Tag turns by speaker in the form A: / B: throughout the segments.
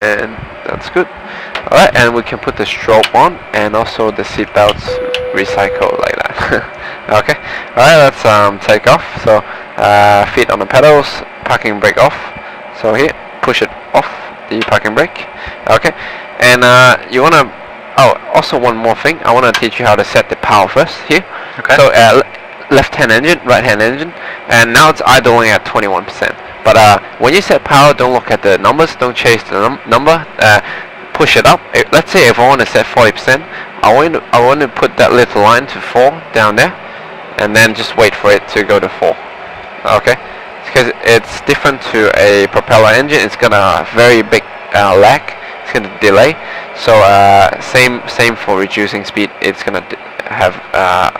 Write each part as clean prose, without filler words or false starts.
A: and that's good. Alright, and we can put the strobe on and also the seat belts recycle like that. Okay, alright, let's take off. So feet on the pedals, parking brake off. So here, push it off, the parking brake. Okay, and you wanna, oh, also one more thing, I wanna teach you how to set the power first here.
B: Okay.
A: So left hand engine, right hand engine, and now it's idling at 21%. But when you set power, don't look at the numbers, don't chase the number, push it up. Let's say if I want to set 40%, I want to put that little line to 4 down there, and then just wait for it to go to 4. Okay, because it's different to a propeller engine. It's gonna very big lag. It's gonna delay. So same for reducing speed. It's gonna have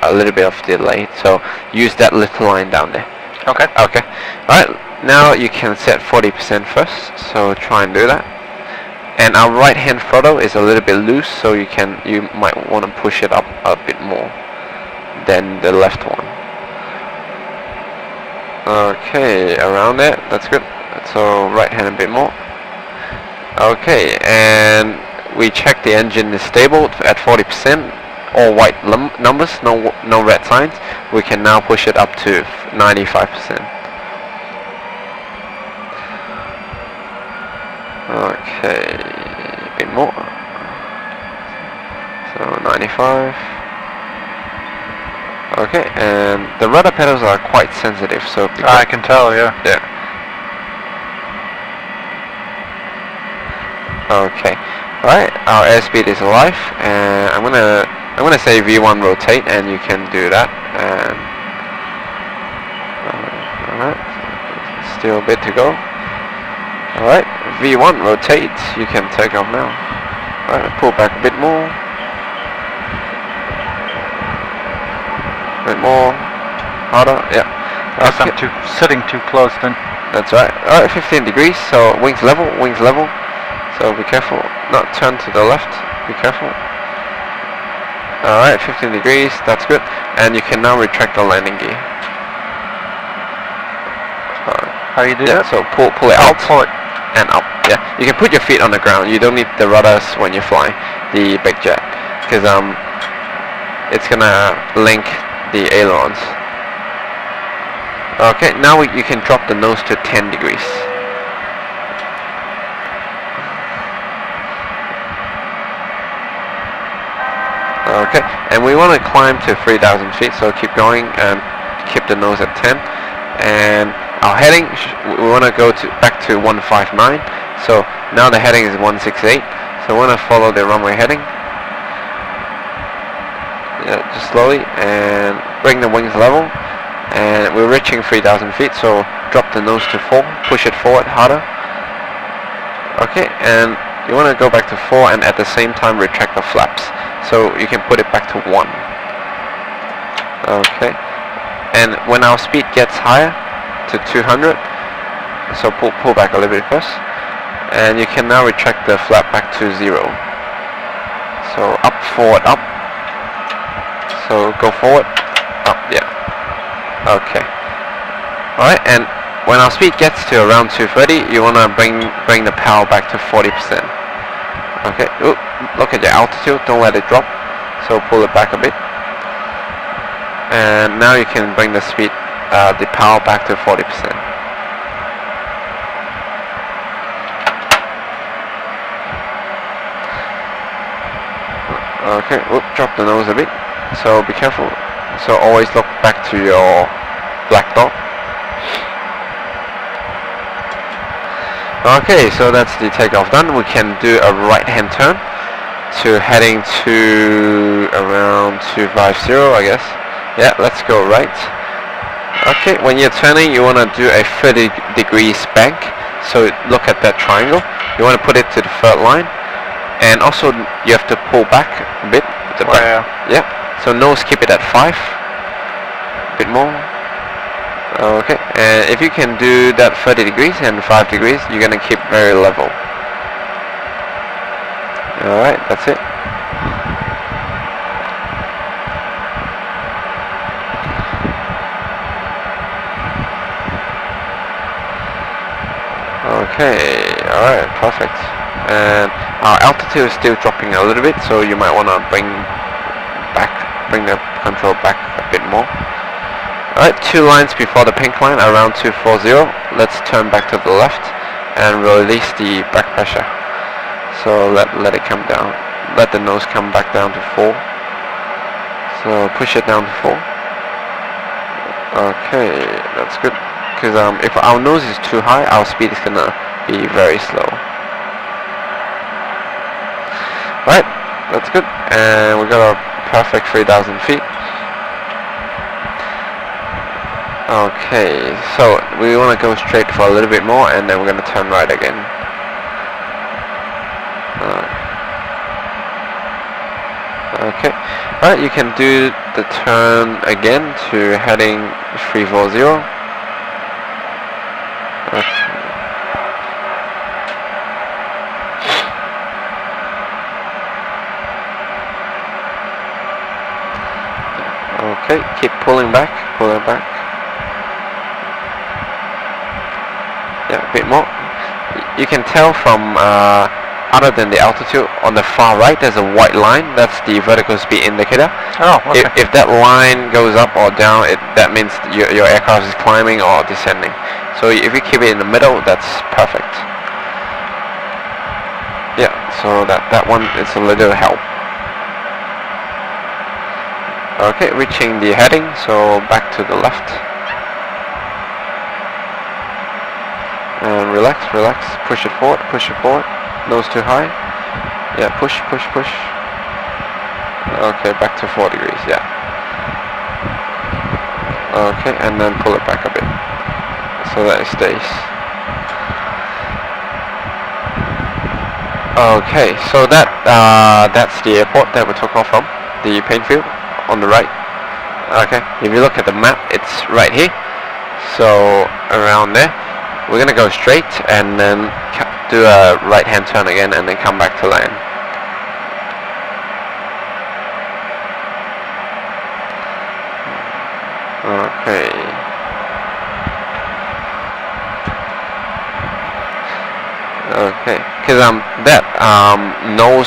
A: a little bit of delay. So use that little line down there.
B: Okay.
A: Okay. All right. Now you can set 40% first. So try and do that. And our right hand throttle is a little bit loose, so you might want to push it up a bit more than the left one. Okay, around it, that's good. So right hand a bit more. Okay, and we check the engine is stable at 40%. All white numbers, no red signs. We can now push it up to 95%. Okay, a bit more. So 95. Okay, and the rudder pedals are quite sensitive, so
B: I can tell, yeah.
A: Yeah. Okay. Alright, our airspeed is alive, and I'm gonna say V1 rotate, and you can do that. And alright, still a bit to go. Alright, V1 rotate, you can take off now. Alright, pull back a bit more. A bit more. Harder, yeah.
B: Okay. I'm sitting too close then.
A: That's right. Alright, 15 degrees, so wings level. So be careful, not turn to the left, be careful. Alright, 15 degrees, that's good. And you can now retract the landing gear.
B: How do you do
A: that? So pull it out.
B: Pull it.
A: And up, yeah. You can put your feet on the ground. You don't need the rudders when you fly the big jet, because it's gonna link the ailerons. Okay, now you can drop the nose to 10 degrees. Okay, and we want to climb to 3,000 feet, so keep going and keep the nose at 10. And our heading, we want to go back to 159. So now the heading is 168. So we want to follow the runway heading. Yeah, just slowly, and bring the wings level. And we're reaching 3,000 feet, so drop the nose to 4, push it forward harder. Okay, and you want to go back to 4 and at the same time retract the flaps. So you can put it back to 1. Okay, and when our speed gets higher to 200, so pull back a little bit first, and you can now retract the flap back to 0. So up, forward, up. So go forward, up, yeah. Okay. Alright, and when our speed gets to around 230, you want to bring the power back to 40%. Okay, ooh, look at your altitude, don't let it drop. So pull it back a bit. And now you can bring the speed, the power back to 40%. Okay, ooh, drop the nose a bit. So be careful. So always look back to your black dot. Okay, so that's the takeoff done. We can do a right hand turn to heading to around 250, I guess. Yeah, let's go right. Okay, when you're turning, you want to do a 30 degrees bank. So look at that triangle. You want to put it to the third line. And also you have to pull back a bit. Yeah. So nose, keep it at 5. A bit more. Okay, and if you can do that 30 degrees and 5 degrees, you're gonna keep very level. Alright, that's it. Okay, alright, perfect. and our altitude is still dropping a little bit, so you might want to bring the control back a bit more. Alright, 2 lines before the pink line, around 240. Let's turn back to the left and release the back pressure. So let it come down. Let the nose come back down to 4. So push it down to 4. Okay, that's good. Because if our nose is too high, our speed is gonna be very slow. Right, that's good. And we got a perfect 3,000 feet. Okay, so we want to go straight for a little bit more, and then we're going to turn right again. Okay, alright, you can do the turn again to heading 340. Okay, keep pulling back, Yeah, a bit more. You can tell from, other than the altitude, on the far right there's a white line. That's the vertical speed indicator.
B: Oh, okay.
A: If that line goes up or down, that means your aircraft is climbing or descending. So if you keep it in the middle, that's perfect. Yeah, so that one is a little help. Okay, reaching the heading, so back to the left. And relax, push it forward, nose too high. Yeah, push. Okay, back to 4 degrees, yeah. Okay, and then pull it back a bit, so that it stays. Okay, so that's the airport that we took off from, the paint field on the right. Okay, if you look at the map, it's right here, so around there. We're gonna go straight and then do a right-hand turn again and then come back to land. Okay. Okay, because that nose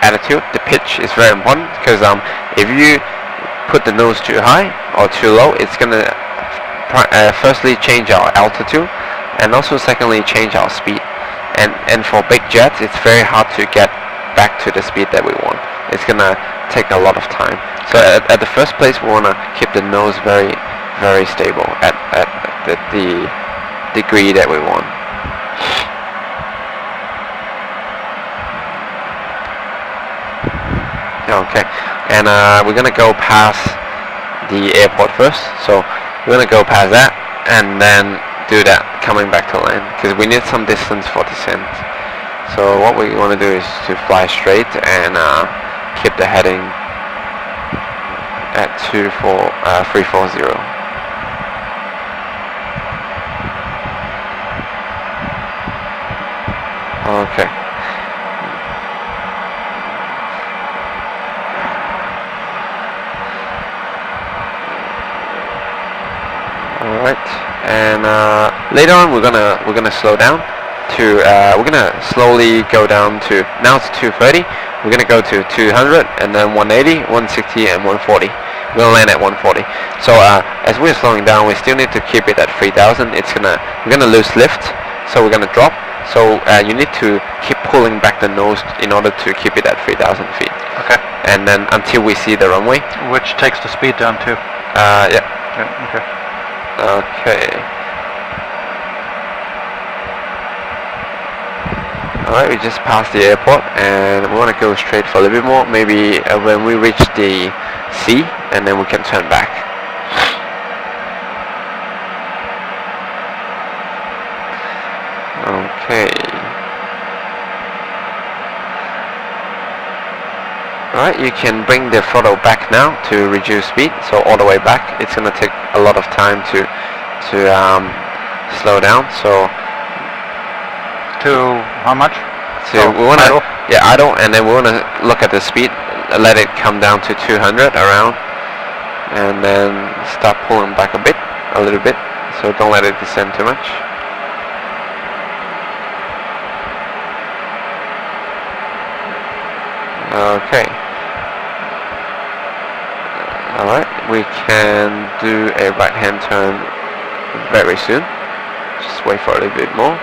A: attitude, the pitch is very important, because if you put the nose too high or too low, it's gonna firstly change our altitude, and also secondly change our speed, and for big jets it's very hard to get back to the speed that we want. It's gonna take a lot of time. So at the first place we want to keep the nose very, very stable at the degree that we want. Okay, and we're gonna go past the airport first, so we're gonna go past that and then do that coming back to land, because we need some distance for descent. So what we want to do is to fly straight and keep the heading at 340. Okay. Alright, and later on we're gonna slow down to we're gonna slowly go down to, now it's 230, we're gonna go to 200 and then 180, 160 and 140. We're gonna land at 140. So as we're slowing down, we still need to keep it at 3,000. We're gonna lose lift, so we're gonna drop. So you need to keep pulling back the nose in order to keep it at 3,000 feet.
B: Okay.
A: And then until we see the runway.
B: Which takes the speed down too.
A: Yeah.
B: Okay.
A: Okay. Alright, we just passed the airport and we want to go straight for a little bit more. Maybe when we reach the sea, and then we can turn back. Okay. Alright, you can bring the throttle back now to reduce speed, so all the way back. It's going to take a lot of time to slow down, so
B: to how much?
A: so we want to idle, and then we want to look at the speed, let it come down to 200 around, and then start pulling back a little bit, so don't let it descend too much. Okay. Alright, we can do a right hand turn very soon. Just wait for a little bit more.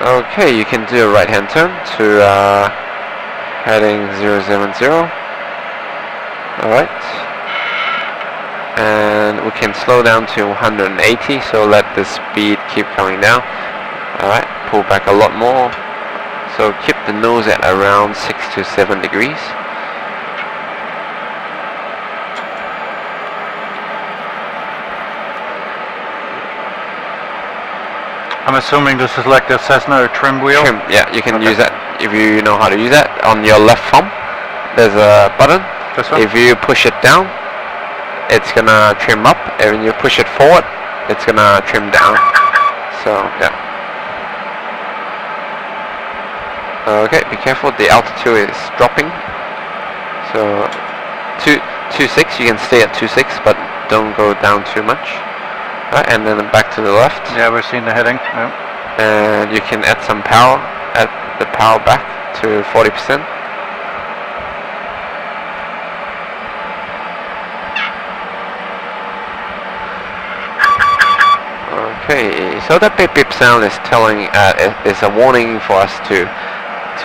A: Okay, you can do a right hand turn to heading 070. Alright. And we can slow down to 180, so let the speed keep coming down. Alright, pull back a lot more. So keep the nose at around 6 to 7 degrees.
B: I'm assuming this is like the Cessna or trim wheel?
A: Trim, yeah, you can use that if you know how to use that. On your left thumb, there's a button.
B: This one?
A: If you push it down, it's gonna trim up, and when you push it forward, it's gonna trim down. So, yeah. Okay, be careful, the altitude is dropping. So, 2.6, you can stay at 2.6, but don't go down too much. Right, and then back to the left.
B: Yeah, we're seeing the heading. Yeah.
A: And you can add some power, add the power back to 40%. Okay, so that beep beep sound is telling, is a warning for us to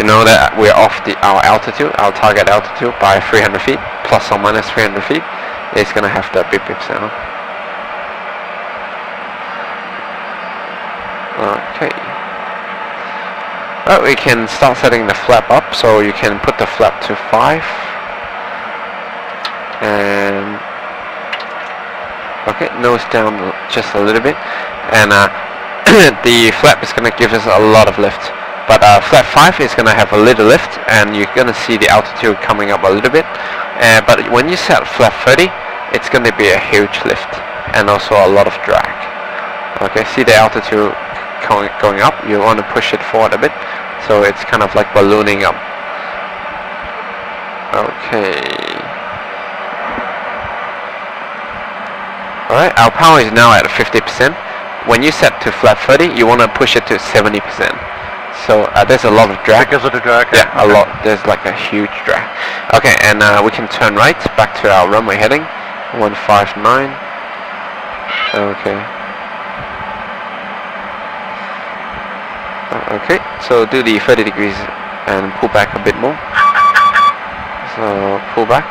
A: know that we're off our altitude, our target altitude by 300 feet, plus or minus 300 feet. It's gonna have that beep beep sound. Okay. Well, we can start setting the flap up, so you can put the flap to 5. And okay, nose down just a little bit, and the flap is going to give us a lot of lift. But flap 5 is going to have a little lift, and you're going to see the altitude coming up a little bit. But when you set flap 30, it's going to be a huge lift, and also a lot of drag. Okay, see the altitude going up, you want to push it forward a bit, so it's kind of like ballooning up. Okay. Alright, our power is now at 50%. When you set to flap 30, you want to push it to 70%. So there's a lot of drag.
B: Because of the drag?
A: Yeah, a lot. There's like a huge drag. Okay, and we can turn right back to our runway heading, 159. Okay. Okay, so do the 30 degrees and pull back a bit more. So pull back,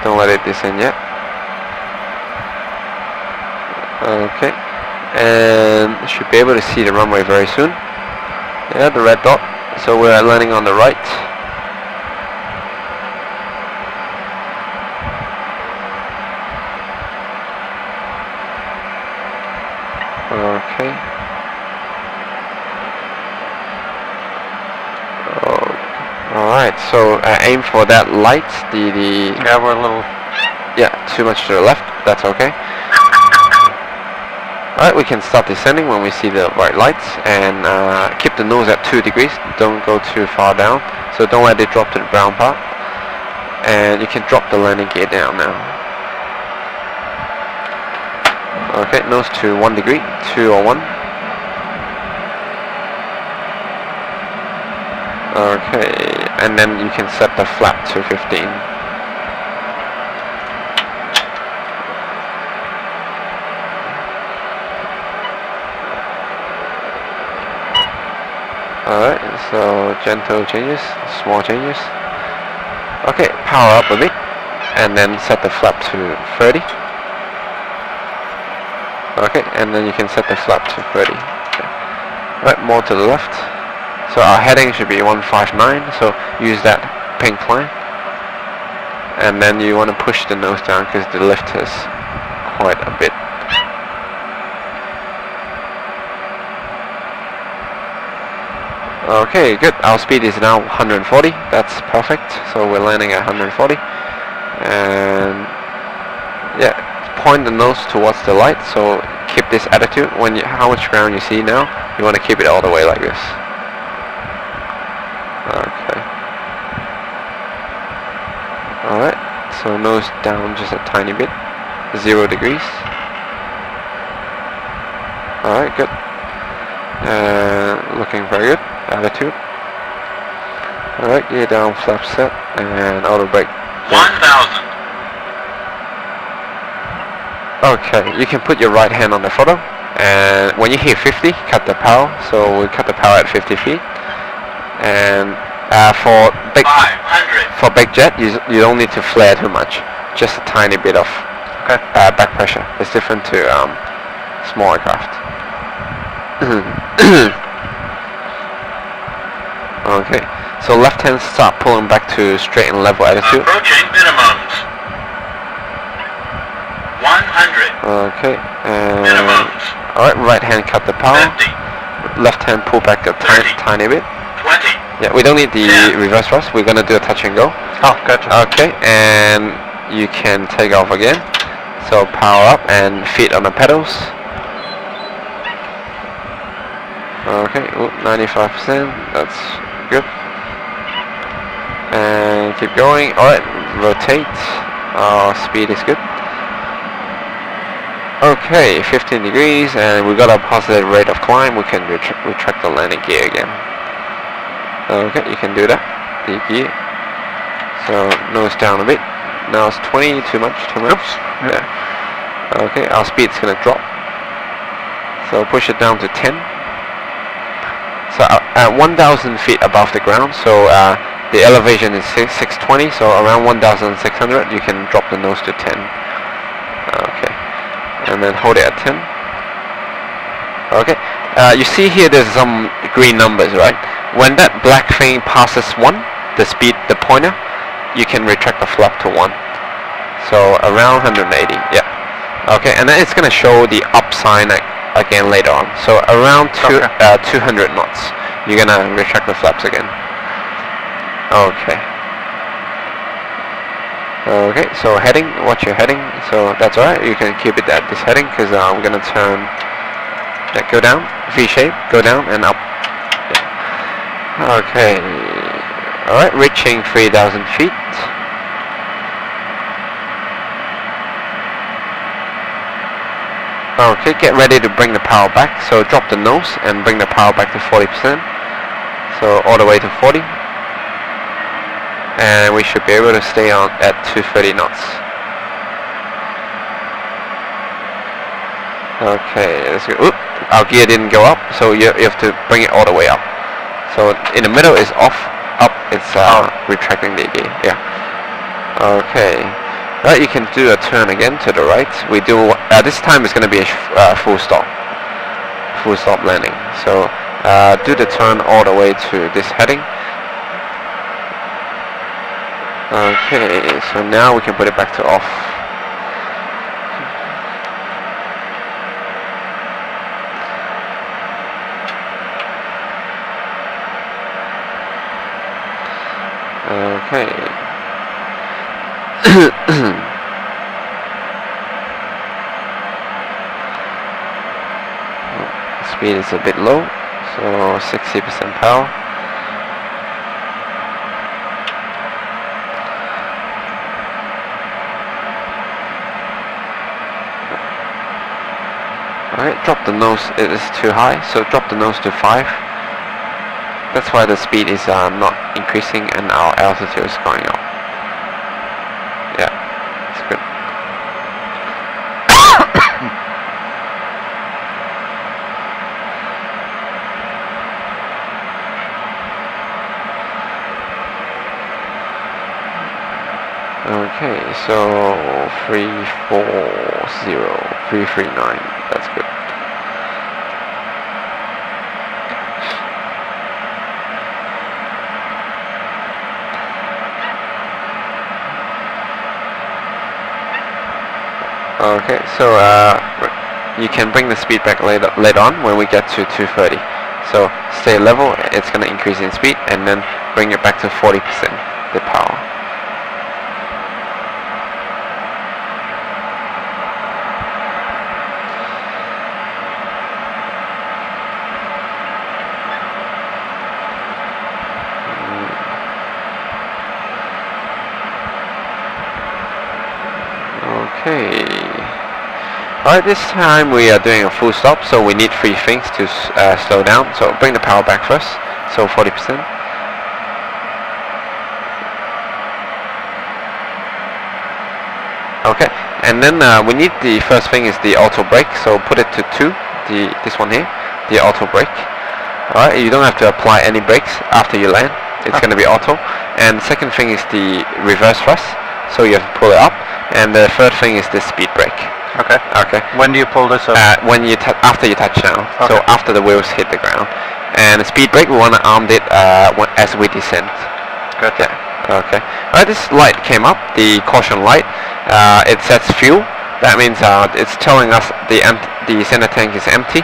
A: don't let it descend yet. Okay, and should be able to see the runway very soon. Yeah, the red dot. So we're landing on the right. Okay. Alright, so aim for that light,
B: Yeah, we're a little...
A: Yeah, too much to the left, that's okay. Alright, we can start descending when we see the bright lights, and keep the nose at 2 degrees, don't go too far down, so don't let it drop to the brown part. And you can drop the landing gear down now. Okay, nose to 1 degree, 2 or 1. Okay, and then you can set the flap to 15. Alright, so gentle changes, small changes. Okay, power up a bit, and then set the flap to 30. Okay, and then you can set the flap to 30. Okay. Right, more to the left. So our heading should be 159, so use that pink line. And then you want to push the nose down because the lift is quite a bit. Okay, good. Our speed is now 140. That's perfect. So we're landing at 140. And yeah, point the nose towards the light. So keep this attitude. How much ground you see now, you want to keep it all the way like this. Okay. Alright, so nose down just a tiny bit. 0 degrees. Alright, good. Looking very good. Attitude. Alright, gear down, flap set, and auto brake.
C: 1,000.
A: Okay, you can put your right hand on the throttle, and when you hit 50, cut the power. So we cut the power at 50 feet. And for big jet, you don't need to flare too much. Just a tiny bit of back pressure. It's different to small aircraft. Okay, so left hand start pulling back to straight and level attitude.
C: Approaching minimums. 100.
A: Okay, and
C: Minimums.
A: alright, right hand cut the power.
C: 50.
A: Left hand pull back a
C: 30.
A: tiny bit.
C: 20.
A: Yeah, we don't need the
C: 10.
A: reverse thrust. We're gonna do a touch and go.
B: Oh, gotcha.
A: Okay, and you can take off again. So power up and feet on the pedals. Okay, 95%. That's good. And keep going. Alright, rotate. Speed is good. Okay, 15 degrees, and we've got a positive rate of climb. We can retract the landing gear again. Okay, you can do that. The gear. So nose down a bit. Now it's 20. Too much.
B: Oops.
A: Yeah. Okay, our speed's gonna drop. So push it down to 10. So at 1,000 feet above the ground. So the elevation is 620. So around 1,600, you can drop the nose to 10. Okay, and then hold it at 10. Okay. You see here, there's some green numbers, right? When that black thing passes 1, the speed, the pointer, you can retract the flap to 1. So around 180, yeah. Okay, and then it's gonna show the up sign again later on. So around 200 knots, you're gonna retract the flaps again. Okay. Okay, so heading, watch your heading. So that's alright, you can keep it at this heading because we're gonna turn. Yeah, go down, V shape, go down and up. Yeah. Okay. Alright, reaching 3,000 feet. Okay, get ready to bring the power back. So drop the nose and bring the power back to 40%. So all the way to 40. And we should be able to stay on at 230 knots. Okay, let's go. Oop, our gear didn't go up, so you have to bring it all the way up. So in the middle is off, up it's retracting the gear. Yeah. Okay. Right, you can do a turn again to the right. We do this time it's going to be a full stop landing. So do the turn all the way to this heading. Okay, so now we can put it back to off. Okay. Speed is a bit low, so 60% power. Alright, drop the nose, it is too high, so drop the nose to 5. That's why the speed is not increasing and our altitude is going up. Yeah, it's good. Okay, so 340, 339, that's good. Okay, so you can bring the speed back later on when we get to 230. So stay level, it's going to increase in speed, and then bring it back to 40% the power. Okay. Alright, this time we are doing a full stop, so we need 3 things to slow down. So bring the power back first, so 40%. Okay, and then we need the first thing is the auto brake, so put it to 2, this one here, the auto brake. Alright, you don't have to apply any brakes after you land, it's going to be auto. And the second thing is the reverse thrust, so you have to pull it up. And the third thing is the speed brake.
B: Okay.
A: Okay.
B: When do you pull this up?
A: When you after you touch down,
B: Okay.
A: so after the wheels hit the ground. And the speed brake, we want to arm it as we descend.
B: Good.
A: Yeah. Okay. Alright, this light came up, the caution light. It sets fuel. That means it's telling us the center tank is empty.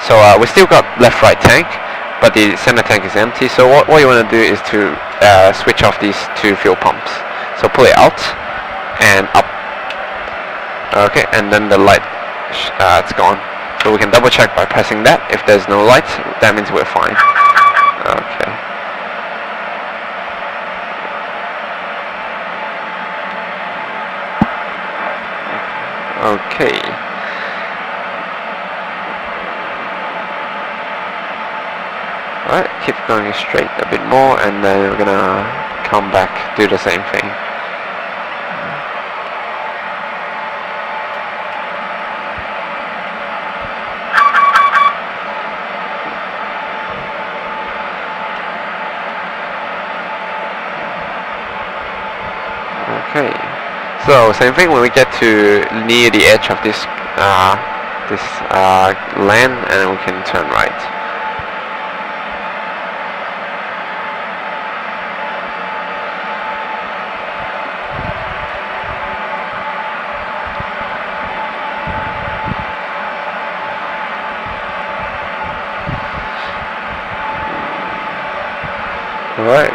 A: So we still got left-right tank, but the center tank is empty. So what you want to do is to switch off these 2 fuel pumps. So pull it out and up. Okay, and then the light, it's gone. So we can double check by pressing that. If there's no light, that means we're fine. Okay. Okay. Alright, keep going straight a bit more, and then we're gonna come back, do the same thing. Okay, so same thing when we get to near the edge of this land, and we can turn right. Alright,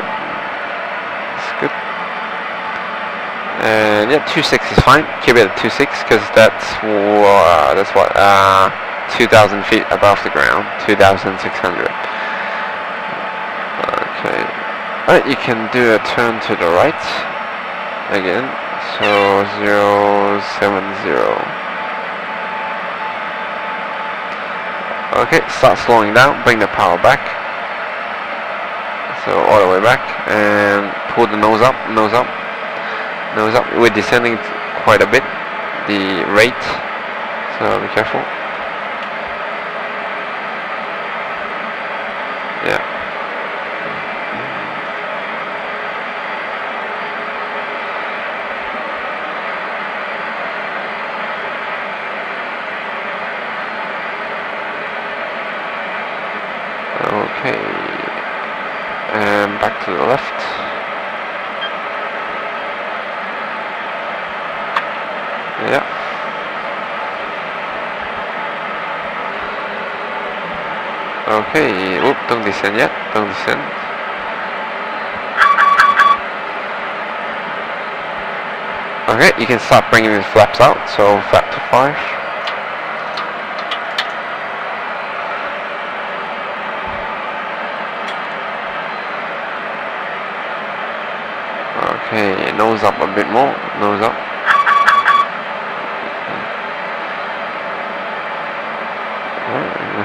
A: that's good. And yeah, 2.6 is fine. Keep it at 2.6 because that's what 2,000 feet above the ground, 2,600. Okay. Alright, you can do a turn to the right again. So 070. Okay, start slowing down. Bring the power back. So all the way back and pull the nose up, nose up. Nose up. We're descending quite a bit, the rate, so be careful. Yeah. Okay. And back to the left. Yeah. Okay. Oop, don't descend yet. Don't descend. Okay, you can start bringing the flaps out. So flap to 5. Okay, nose up a bit more. Nose up.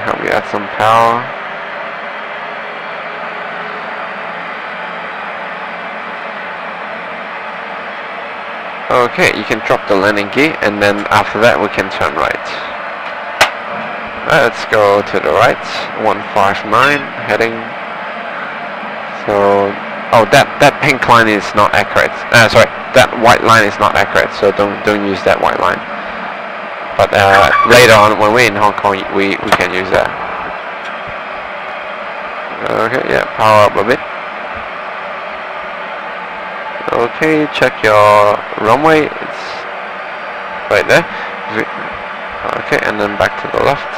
A: Help you add some power. Okay, you can drop the landing gear, and then after that we can turn right. Let's go to the right. 159 heading. So, oh, that pink line is not accurate. Sorry, that white line is not accurate. So don't use that white line. But later on, when we're in Hong Kong, we can use that. Okay, yeah, power up a bit. Okay, check your runway. It's right there. Okay, and then back to the left.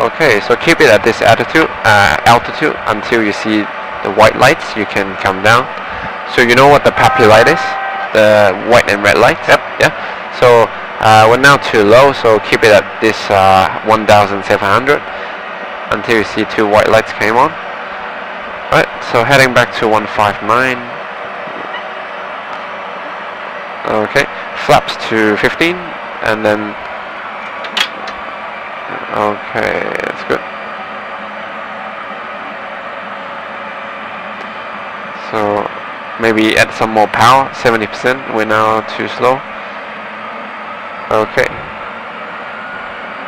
A: Okay, so keep it at this altitude until you see the white lights. You can come down. So you know what the PAPI light is? The white and red lights. Yep. Yeah. So we're now too low, so keep it at this 1,700 until you see 2 white lights came on. Right. So heading back to 159. Okay. Flaps to 15, and then. Okay, that's good. So maybe add some more power. 70%. We're now too slow. Okay.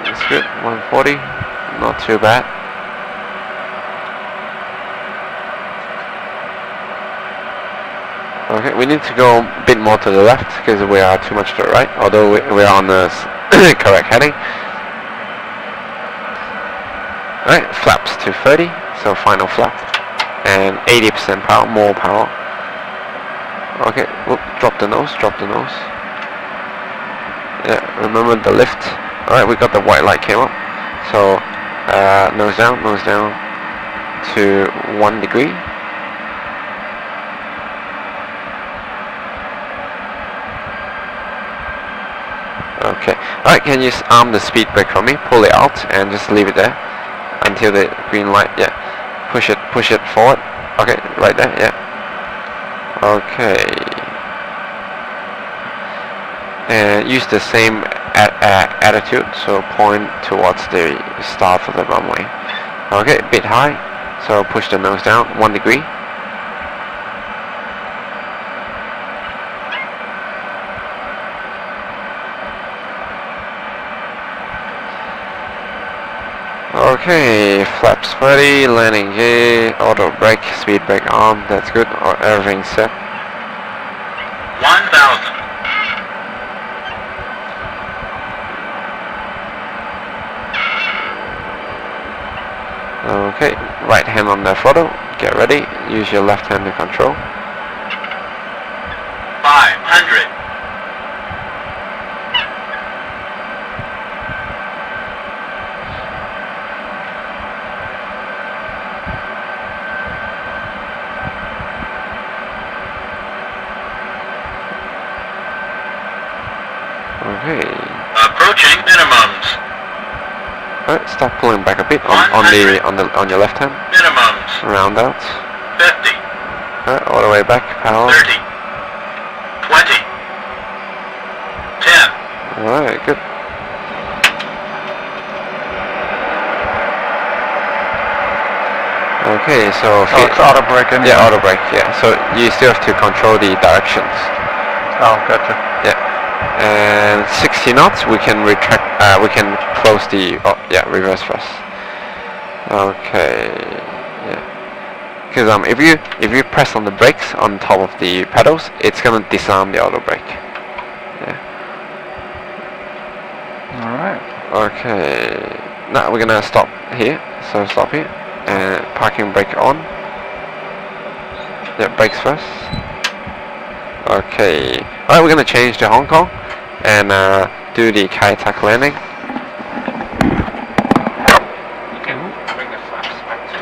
A: That's good. 140. Not too bad. Okay, we need to go a bit more to the left because we are too much to the right, although we are on the correct heading. Alright, flaps to 30, so final flap. And 80% power, more power. Okay, whoop, drop the nose, drop the nose. Yeah, remember the lift. Alright, we got the white light came up. So, nose down to 1 degree. Okay. Alright, can you arm the speed brake for me? Pull it out and just leave it there until the green light. Yeah. Push it forward. Okay, right there. Yeah. Okay. And use the same attitude, so point towards the start of the runway. Okay, a bit high, so push the nose down 1 degree. Okay, flaps 30, landing gear, auto brake, speed brake on, that's good, everything's set.
C: 1,000.
A: Okay, right hand on the throttle, get ready, use your left hand to control.
C: 500.
A: Okay.
C: Approaching minimums.
A: Alright, start pulling back a bit on your left hand.
C: Minimums.
A: Round out.
C: 50.
A: Alright, all the way back. Power.
C: 30. 20. 10.
A: Alright, good. Okay, so
B: Oh, it's auto brake anyway.
A: yeah, auto brake. Yeah, so you still have to control the directions.
B: Oh, gotcha.
A: Yeah, and 60 knots. We can retract. We can close the. Oh, yeah, reverse first. Okay. Yeah. Because if you press on the brakes on top of the pedals, it's gonna disarm the auto brake. Yeah.
B: All right.
A: Okay. Now we're gonna stop here. So stop here. And parking brake on. Yeah, brakes first. Okay. Alright, we're gonna change to Hong Kong and do the Kai Tak landing. You can bring the flaps back to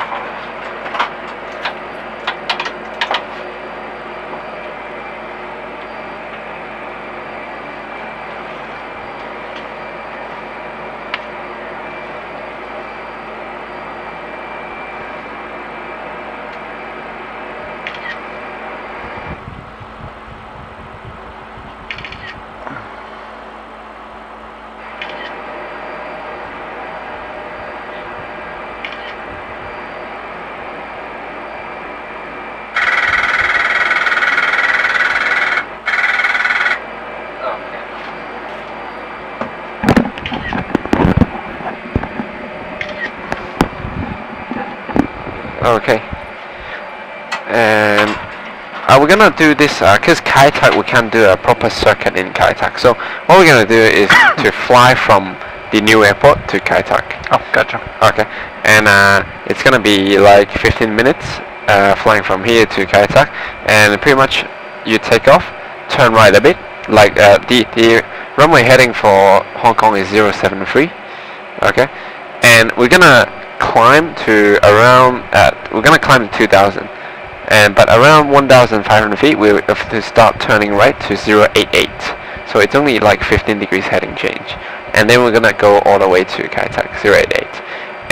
A: Okay, and we're gonna do this because Kai Tak we can't do a proper circuit in Kai Tak. So what we're gonna do is to fly from the new airport to Kai Tak.
B: Oh, gotcha.
A: Okay, and it's gonna be like 15 minutes flying from here to Kai Tak, and pretty much you take off, turn right a bit, like the runway heading for Hong Kong is 073. Okay, and we're gonna climb to around we're gonna climb to 2,000, but around 1,500 feet we have to start turning right to 088. So it's only like 15 degrees heading change, and then we're gonna go all the way to Kai Tak 088,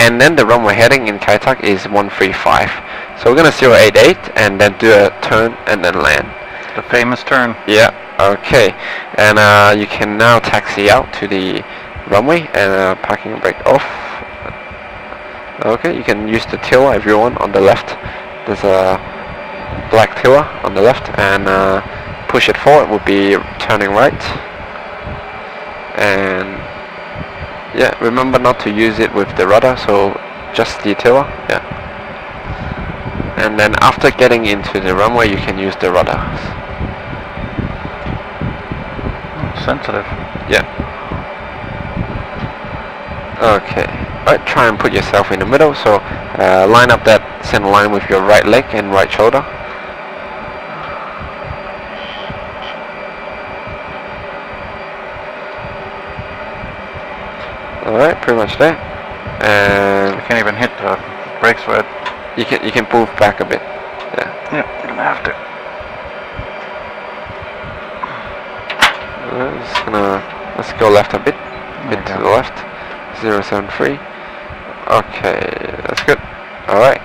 A: and then the runway heading in Kai Tak is 135. So we're gonna 088 and then do a turn and then land.
B: The famous turn.
A: Yeah. Okay, and you can now taxi out to the runway and parking brake off. Okay, you can use the tail if you want on the left. There's a black tiller on the left, and push it forward would be turning right. And yeah, remember not to use it with the rudder, so just the tiller. Yeah. And then after getting into the runway, you can use the rudder.
B: Sensitive.
A: Yeah. Okay. Right, try and put yourself in the middle. So line up that center line with your right leg and right shoulder. Alright, pretty much there. And
B: I can't even hit the brakes with it.
A: you can move back a bit. Yeah.
B: Yeah, you're gonna have to.
A: Let's go left a bit. Bit
B: Okay.
A: to the left. 073. Okay, that's good. Alright.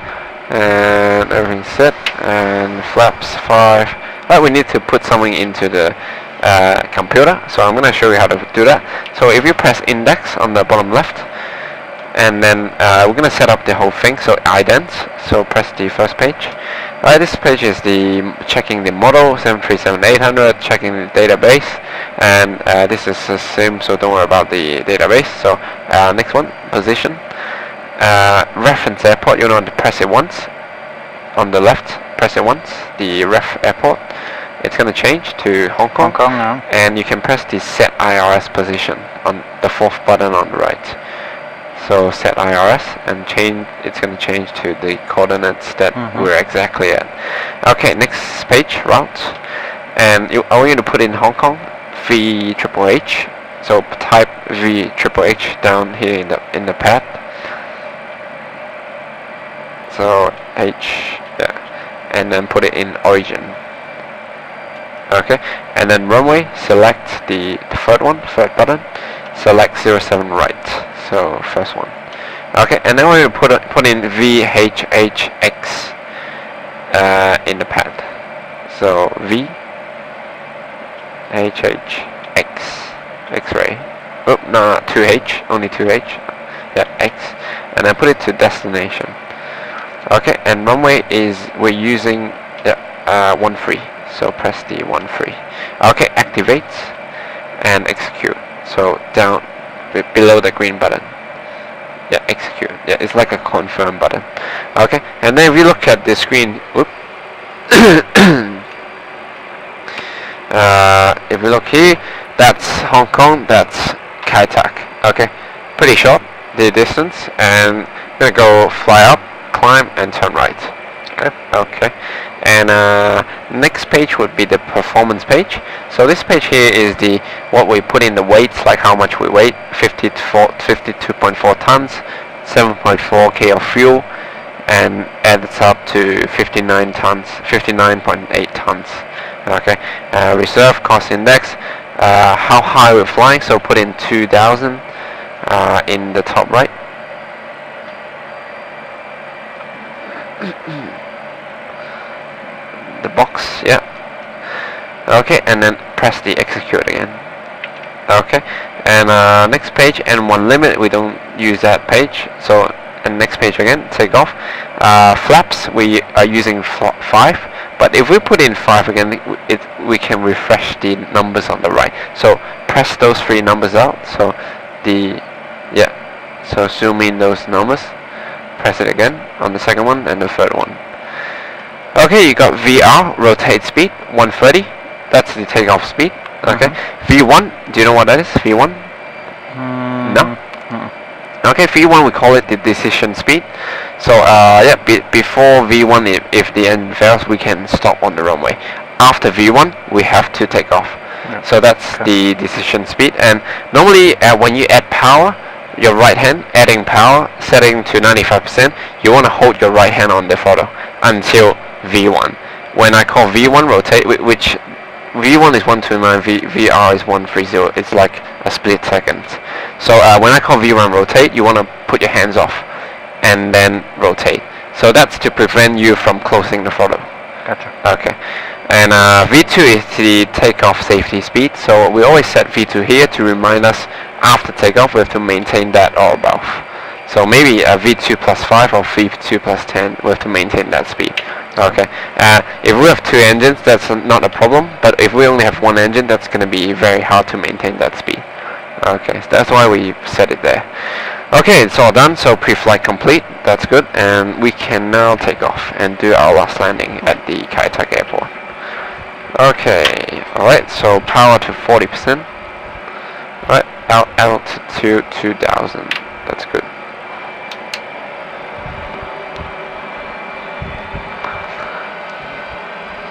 A: And everything's set. And flaps 5. Alright, we need to put something into the computer. So I'm gonna show you how to do that. So if you press index on the bottom left, and then we're gonna set up the whole thing. So ident. So press the first page. Alright, this page is the checking the model 737-800, checking the database, and this is the same, so don't worry about the database. So next one, position, reference airport. You want to press it once on the left. Press it once. The ref airport. It's gonna change to Hong Kong.
B: Hong Kong now.
A: And you can press the set IRS position on the fourth button on the right. So set IRS and change. It's going to change to the coordinates that we're exactly at. Okay, next page, route, and I want you to put in Hong Kong VHHH. So type VHHH down here in the pad. So H, yeah, and then put it in origin. Okay, and then runway. Select the third button. Select 07 right. So first one. Okay, and then we're going to put in VHHX in the pad. So VHHX X-ray. Oh no, 2H, only 2H. Yeah, X, and then put it to destination. Okay, and runway is we're using 13. So press the 13. Okay, activate and execute. So down below the green button. Yeah, execute. Yeah, it's like a confirm button. Okay, and then if you look at the screen, whoop. If you look here, that's Hong Kong, that's Kai Tak. Okay, pretty short the distance, and gonna go fly up, climb, and turn right. Okay, and next page would be the performance page. So this page here is the what we put in the weights, like how much we weigh, 52.4 tons, 7.4 k of fuel, and adds up to 59.8 tons. Okay, reserve cost index, how high we're flying. So put in 2,000 in the top right. The box, yeah. Okay, and then press the execute again. Okay, and next page, and one limit, we don't use that page. So and next page again, take off. Flaps, we are using 5, but if we put in 5 again, we can refresh the numbers on the right. So press those 3 numbers out. So so zoom in those numbers. Press it again on the second one and the third one. Okay, you got VR, rotate speed, 130. That's the takeoff speed. Okay. V1, do you know what that is? V1? No? Okay, V1 we call it the decision speed. So before V1, if the engine fails, we can stop on the runway. After V1, we have to take off. So that's the decision speed. And normally when you add power, your right hand, adding power, setting to 95%, you want to hold your right hand on the throttle until V1. When I call V1 rotate, which V1 is 129, VR is 130, it's like a split second. So when I call V1 rotate, you want to put your hands off and then rotate. So that's to prevent you from closing the throttle.
B: Gotcha.
A: Okay. And V2 is the takeoff safety speed. So we always set V2 here to remind us after takeoff we have to maintain that or above. So maybe a V2 plus 5 or V2 plus 10, we have to maintain that speed. Okay. If we have 2 engines, that's not a problem. But if we only have 1 engine, that's going to be very hard to maintain that speed. Okay, so that's why we set it there. Okay, it's all done. So pre-flight complete. That's good. And we can now take off and do our last landing at the Kai Tak airport. Okay. All right. So power to 40%. All right. Altitude 2000. That's good.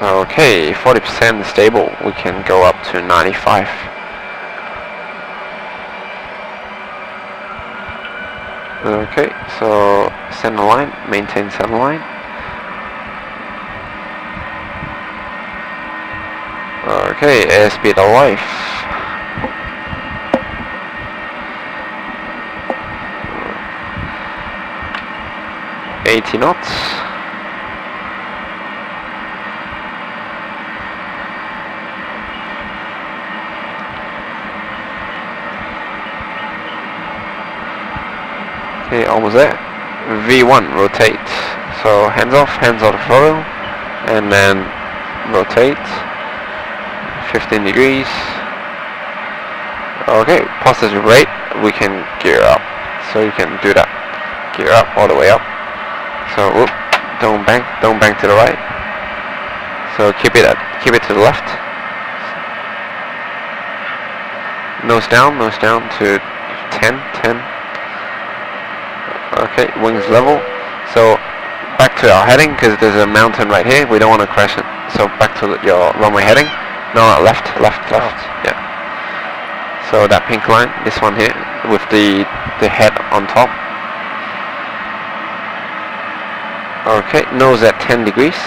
A: Okay, 40% stable. We can go up to 95. Okay, so center line, maintain center line. Okay, airspeed of life. $80 knots. Okay, almost there. V1, rotate. So hands off the throttle, and then rotate. 15 degrees. Okay, positive rate. We can gear up. So you can do that. Gear up all the way up. So whoop, don't bang to the right. So keep it to the left. Nose down to 10. Okay, wings level. So back to our heading, because there's a mountain right here. We don't want to crash it. So back to your runway heading. No, left. Yeah. So that pink line, this one here, with the head on top. Okay, nose at 10 degrees.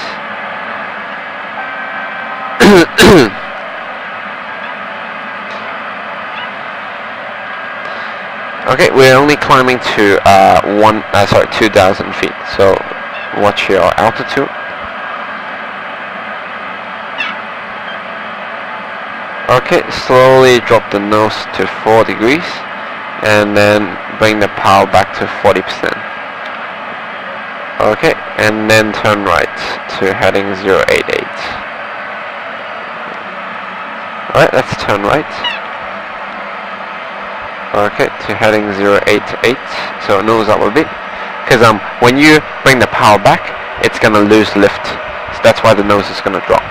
A: Okay, we're only climbing to 2,000 feet. So watch your altitude. Okay, slowly drop the nose to 4 degrees, and then bring the power back to 40%. Okay, and then turn right to heading 088. Alright, let's turn right. Okay, to heading 088, so nose up a bit, because when you bring the power back, it's gonna lose lift, so that's why the nose is gonna drop.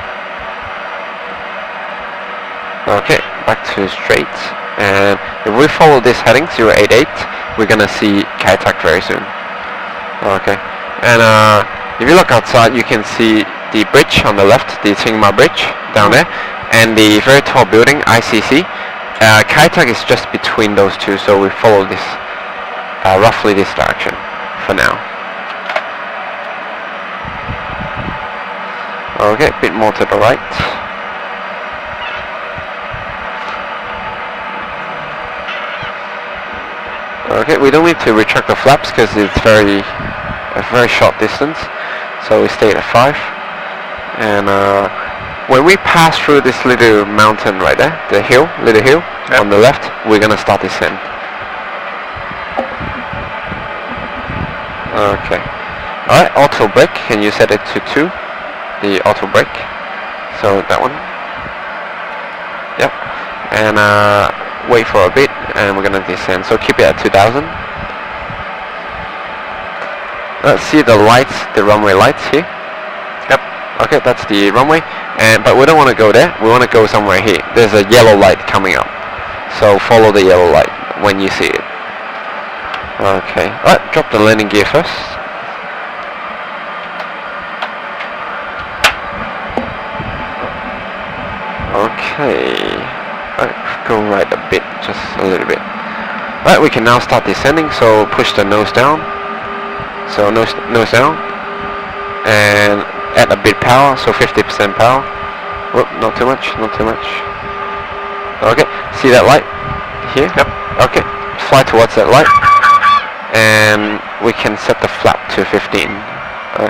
A: Okay, back to straight, and if we follow this heading 088, we're gonna see Kai Tak very soon. Okay, and if you look outside, you can see the bridge on the left, the Tsingma Bridge down there, and the very tall building, ICC. Kai Tak is just between those two, so we follow this, roughly this direction for now. Okay, a bit more to the right. Okay, we don't need to retract the flaps because it's a very short distance, so we stay at 5. And when we pass through this little mountain right there, little hill on the left, we're gonna start descent. Okay. Alright, auto brake, can you set it to 2? The auto brake. So that one. Yep. And wait for a bit, and we're gonna descend. So keep it at 2,000. Let's see the lights, the runway lights here. Yep. Okay, that's the runway. But we don't want to go there. We want to go somewhere here. There's a yellow light coming up. So follow the yellow light when you see it. Okay. Alright, drop the landing gear first. Okay. Alright, go right a bit, just a little bit. Alright, we can now start descending, so push the nose down. So nose down. And add a bit power, so 50% power. Whoop, not too much. Okay, see that light here? Yep. Okay, fly towards that light. And we can set the flap to 15.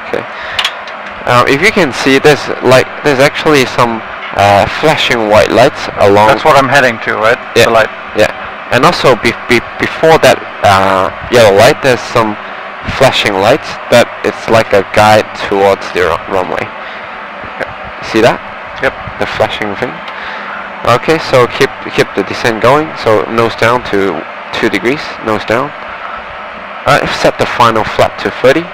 A: Okay. If you can see, there's actually some flashing white lights along.
B: That's what I'm heading to, right?
A: Yeah.
B: The light.
A: Yeah. And also before that yellow light, there's some flashing lights that it's like a guide towards the runway. See that?
B: Yep.
A: The flashing thing. Okay, so keep the descent going. So nose down to 2 degrees, nose down. Alright, set the final flap to 30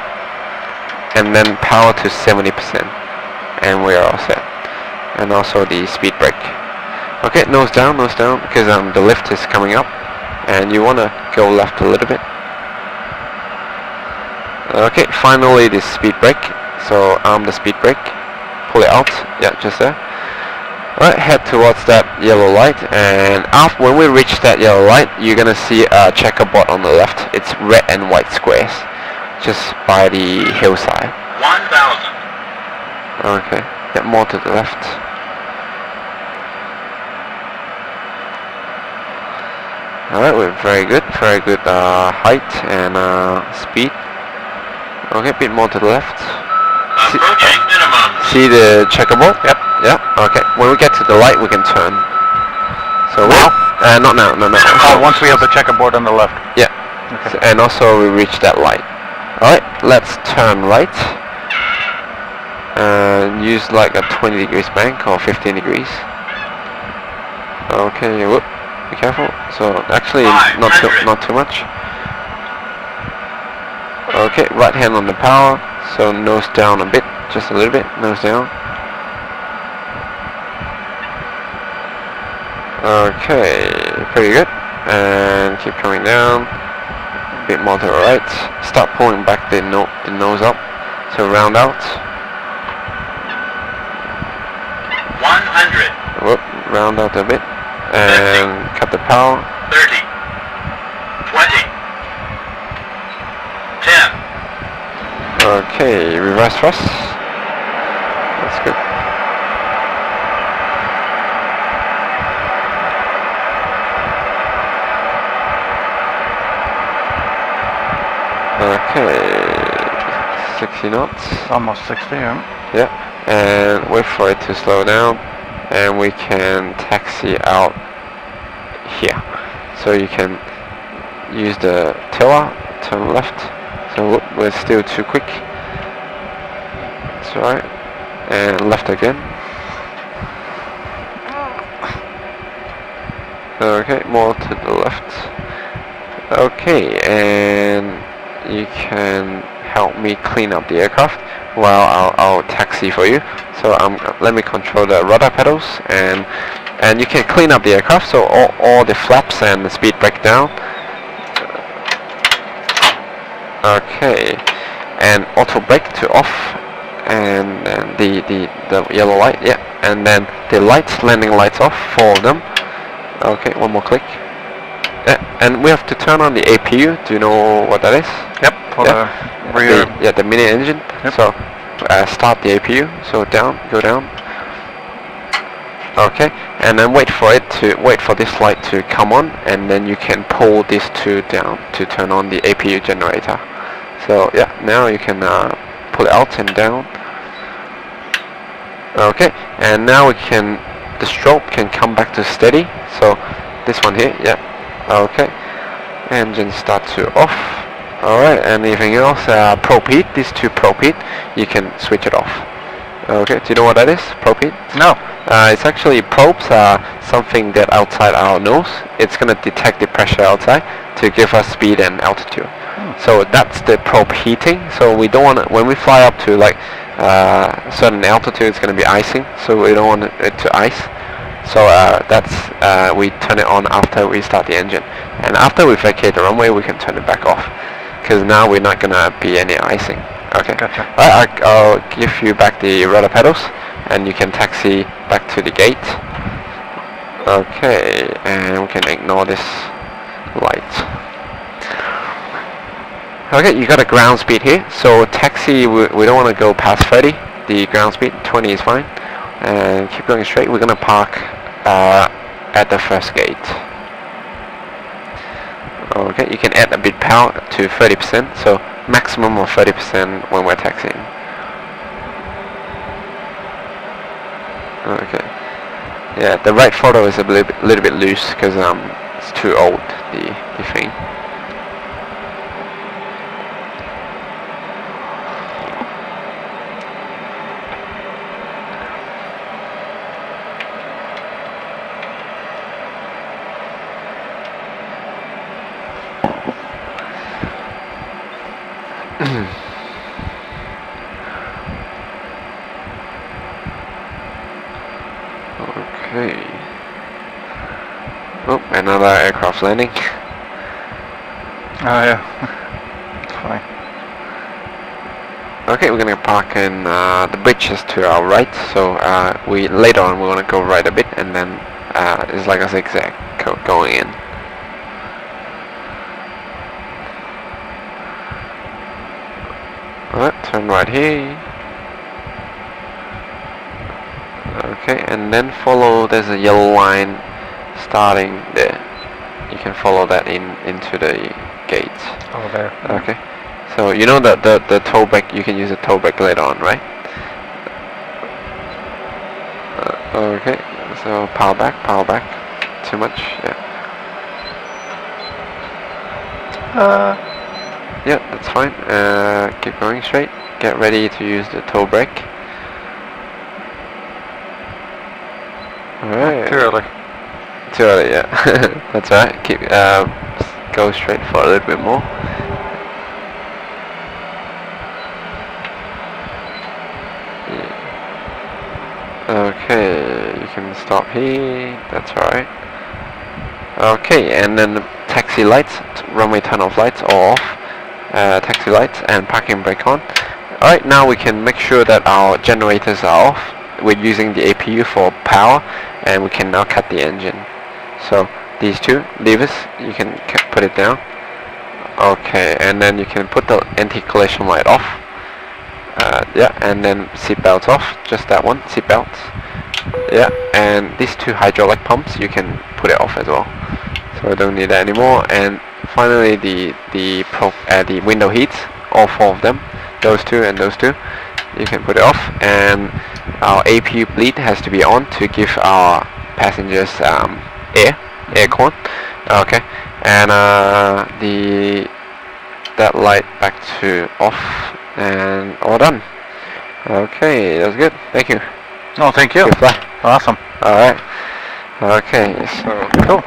A: and then power to 70%, and we are all set. And also the speed brake. Okay, nose down because the lift is coming up and you want to go left a little bit. Okay, finally the speed brake. So arm the speed brake, pull it out, yeah, just there. Alright, head towards that yellow light, and when we reach that yellow light, you're gonna see a checkerboard on the left. It's red and white squares, just by the hillside.
C: 1,000.
A: Okay, get more to the left. Alright, we're very good height and speed. Okay, a bit more to the left.
C: Approaching minimum.
A: See the checkerboard?
B: Yep.
A: Yeah, okay. When we get to the light, we can turn. So
B: now?
A: Not now, no.
B: Oh, once we have the checkerboard on the left.
A: Yeah.
B: Okay.
A: And also we reach that light. Alright, let's turn right. And use like a 20 degrees bank or 15 degrees. Okay, whoop. Be careful. So actually not too much. Okay, right hand on the power. So nose down a bit, just a little bit, nose down. Okay, pretty good. And keep coming down. A bit more to the right. Start pulling back the nose up. So round out.
C: 100.
A: Whoop, round out a bit. And cut the power.
C: 30. 20. 10.
A: Okay, reverse thrust. That's good. Okay, 60 knots.
B: Almost 60, yeah.
A: Yeah, and wait for it to slow down, and we can taxi out here. So you can use the tiller, turn left. So whoop, we're still too quick. That's right. And left again. Okay, more to the left. Okay, and you can help me clean up the aircraft while I'll taxi for you. So let me control the rudder pedals, and you can clean up the aircraft. So all the flaps and the speed brake down. Okay, and auto brake to off, and the yellow light, yeah, and then the lights, landing lights off, 4 of them. Okay, one more click. Yeah, and we have to turn on the APU. Do you know what that is?
B: Yep, for
A: Yeah.
B: the rear.
A: The mini engine.
B: Yep.
A: So start the APU. So down, go down. Okay, and then wait for this light to come on, and then you can pull these 2 down to turn on the APU generator. So yeah, now you can pull it out and down. Okay, and now the strobe can come back to steady. So this one here, yeah. Okay, engine start to off. Alright, anything else? Probe heat, these 2 probe heat, you can switch it off. Okay, do you know what that is? Probe heat?
B: No.
A: It's actually probes are something that outside our nose. It's gonna detect the pressure outside to give us speed and altitude. So that's the probe heating. So we don't want to, when we fly up to like certain altitude, it's gonna be icing. So we don't want it to ice. So we turn it on after we start the engine, and after we vacate the runway, we can turn it back off, because now we're not gonna be any icing. Okay.
B: Gotcha.
A: I'll give you back the rudder pedals, and you can taxi back to the gate. Okay, and we can ignore this light. Okay, you got a ground speed here. So taxi, we don't want to go past 30. The ground speed 20 is fine. And keep going straight. We're gonna park at the first gate. Okay, you can add a bit power to 30%, so maximum of 30% when we're taxiing. Okay. Yeah, the right throttle is a little bit loose because it's too old, the thing. Okay. Oh, another aircraft landing.
B: Oh yeah. It's funny.
A: Okay, we're gonna park in the bridge is to our right, so we later on we're gonna go right a bit, and then it's like a zigzag going in. Alright, turn right here. Okay, and then follow. There's a yellow line starting there. You can follow that into the gate.
B: Oh, there.
A: Okay. So you know that the tow brake, you can use the tow brake later on, right? Okay. So power back. Too much. Yeah. Yeah, that's fine. Keep going straight. Get ready to use the tow brake. Alright.
B: Too early.
A: Too early, yeah. That's right. Keep go straight for a little bit more. Okay, you can stop here. That's right. Okay, and then the taxi lights, runway turn-off lights are off. Taxi lights and parking brake on. Alright, now we can make sure that our generators are off. We're using the APU for power, and we can now cut the engine. So these two levers, you can put it down. Okay, and then you can put the anti-collision light off. Yeah, and then seat belts off. Just that one, seat belts. Yeah, and these two hydraulic pumps, you can put it off as well. So we don't need that anymore. And finally, the window heats, all four of them, those two and those two, you can put it off. And our APU bleed has to be on to give our passengers aircon. Okay, and that light back to off, and all done. Okay, that's good. Thank you.
B: Oh, thank you.
A: Good fly.
B: Awesome.
A: All right. Okay, so
B: Cool.